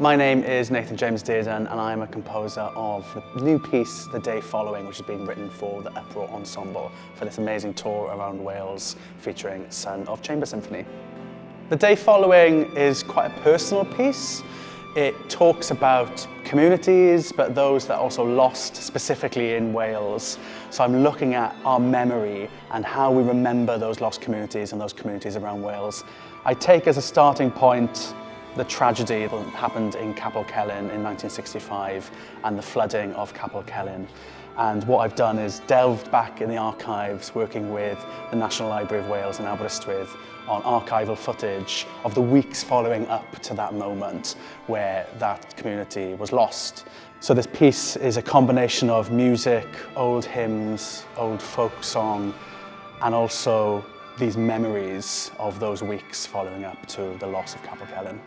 My name is Nathan James Dearden and I'm a composer of the new piece, The Day Following, which has been written for the Uproar Ensemble for this amazing tour around Wales featuring Son of Chamber Symphony. The Day Following is quite a personal piece. It talks about communities, but those that are also lost specifically in Wales. So I'm looking at our memory and how we remember those lost communities and those communities around Wales. I take as a starting point the tragedy that happened in Capel Celyn in 1965 and the flooding of Capel Celyn. And what I've done is delved back in the archives working with the National Library of Wales in Aberystwyth on archival footage of the weeks following up to that moment where that community was lost. So this piece is a combination of music, old hymns, old folk song, and also these memories of those weeks following up to the loss of Capel Celyn.